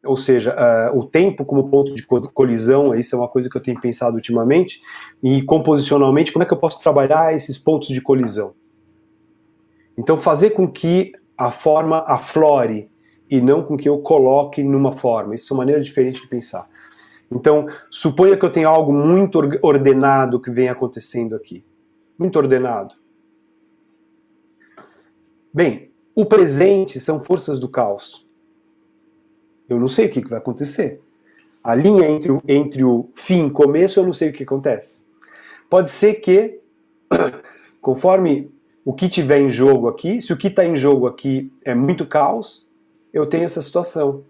ou seja, o tempo como ponto de colisão, isso é uma coisa que eu tenho pensado ultimamente, e composicionalmente, como é que eu posso trabalhar esses pontos de colisão? Então, fazer com que a forma aflore, e não com que eu coloque numa forma. Isso é uma maneira diferente de pensar. Então, suponha que eu tenho algo muito ordenado que vem acontecendo aqui. Muito ordenado. Bem, o presente são forças do caos. Eu não sei o que vai acontecer. A linha entre o fim e o começo, eu não sei o que acontece. Pode ser que, conforme o que tiver em jogo aqui, se o que está em jogo aqui é muito caos, eu tenho essa situação.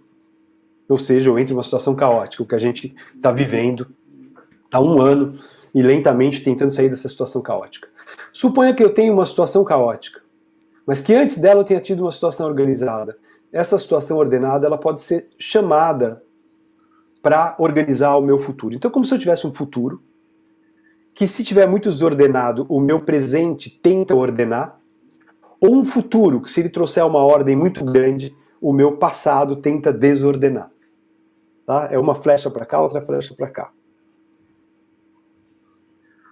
Ou seja, eu entro em uma situação caótica, o que a gente está vivendo há um ano e lentamente tentando sair dessa situação caótica. Suponha que eu tenho uma situação caótica, mas que antes dela eu tenha tido uma situação organizada. Essa situação ordenada, ela pode ser chamada para organizar o meu futuro. Então, como se eu tivesse um futuro, que se tiver muito desordenado, o meu presente tenta ordenar, ou um futuro, que se ele trouxer uma ordem muito grande, o meu passado tenta desordenar. Tá? É uma flecha para cá, outra flecha para cá.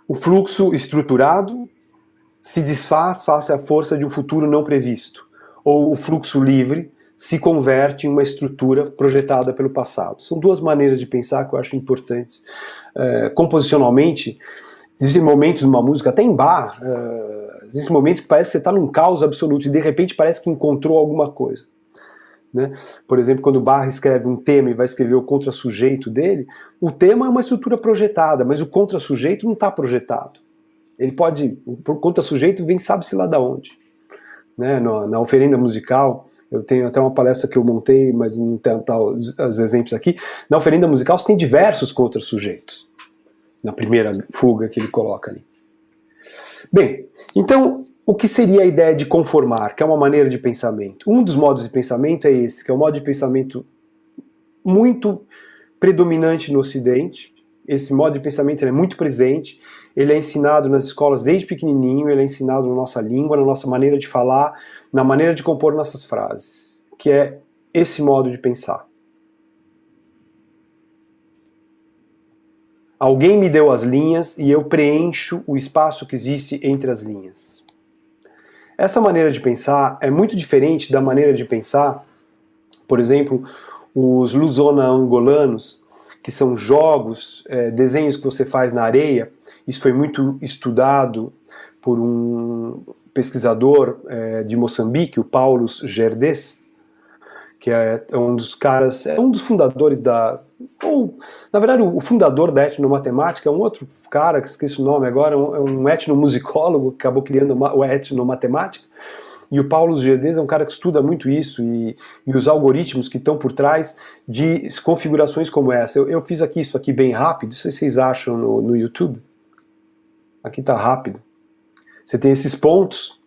O fluxo estruturado se desfaz face à força de um futuro não previsto. Ou o fluxo livre se converte em uma estrutura projetada pelo passado. São duas maneiras de pensar que eu acho importantes. Composicionalmente, existem momentos numa música, até em bar, existem momentos que parece que você está num caos absoluto e de repente parece que encontrou alguma coisa. Né? Por exemplo, quando Bach escreve um tema e vai escrever o contrassujeito dele, o tema é uma estrutura projetada, mas o contrassujeito não está projetado. Ele pode, o contrassujeito vem sabe-se lá de onde. Né? Na oferenda musical, eu tenho até uma palestra que eu montei, mas não tenho os exemplos aqui. Na oferenda musical você tem diversos contrassujeitos, na primeira fuga que ele coloca ali. Bem, então, o que seria a ideia de conformar, que é uma maneira de pensamento? Um dos modos de pensamento é esse, que é um modo de pensamento muito predominante no Ocidente. Esse modo de pensamento é muito presente, ele é ensinado nas escolas desde pequenininho, ele é ensinado na nossa língua, na nossa maneira de falar, na maneira de compor nossas frases, que é esse modo de pensar. Alguém me deu as linhas e eu preencho o espaço que existe entre as linhas. Essa maneira de pensar é muito diferente da maneira de pensar, por exemplo, os lusona-angolanos, que são jogos, desenhos que você faz na areia. Isso foi muito estudado por um pesquisador de Moçambique, o Paulo Gerdes, que é um dos caras, é um dos fundadores ou, na verdade, o fundador da etnomatemática é um outro cara, que esqueci o nome agora, é um etnomusicólogo que acabou criando a etnomatemática. E o Paulo Gerdes é um cara que estuda muito isso e os algoritmos que estão por trás de configurações como essa. Eu fiz aqui isso aqui bem rápido, não sei se vocês acham no YouTube. Aqui está rápido. Você tem esses pontos,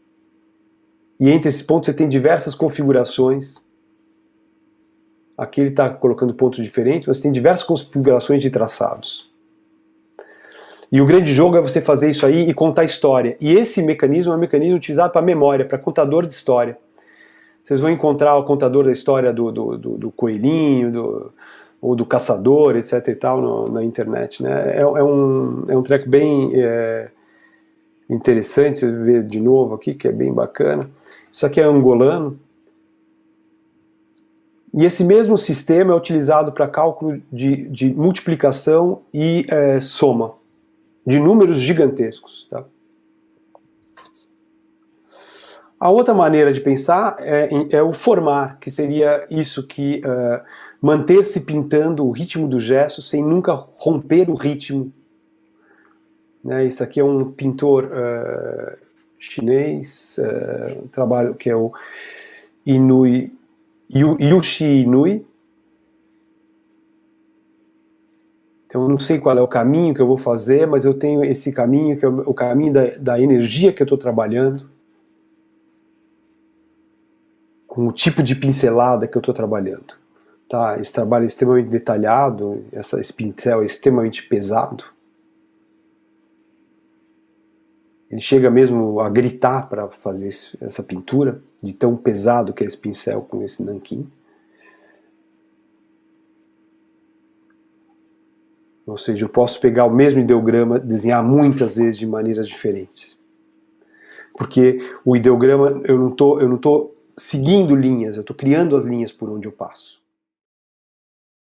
e entre esses pontos você tem diversas configurações. Aqui ele está colocando pontos diferentes, mas tem diversas configurações de traçados. E o grande jogo é você fazer isso aí e contar história. E esse mecanismo é um mecanismo utilizado para memória, para contador de história. Vocês vão encontrar o contador da história do coelhinho, ou do caçador, etc. e tal, na internet. Né? É um treco bem interessante, você vê de novo aqui, que é bem bacana. Isso aqui é angolano. E esse mesmo sistema é utilizado para cálculo de multiplicação e soma de números gigantescos. Tá? A outra maneira de pensar é o formar, que seria isso que manter-se pintando o ritmo do gesto sem nunca romper o ritmo. Né? Isso aqui é um pintor chinês, um trabalho que é o Yushi Inui. Então eu não sei qual é o caminho que eu vou fazer, mas eu tenho esse caminho, que é o caminho da energia que eu estou trabalhando, com o tipo de pincelada que eu estou trabalhando. Tá? Esse trabalho é extremamente detalhado, esse pincel é extremamente pesado. Ele chega mesmo a gritar para fazer essa pintura, de tão pesado que é esse pincel com esse nanquim. Ou seja, eu posso pegar o mesmo ideograma, desenhar muitas vezes de maneiras diferentes. Porque o ideograma, eu não tô seguindo linhas, eu estou criando as linhas por onde eu passo.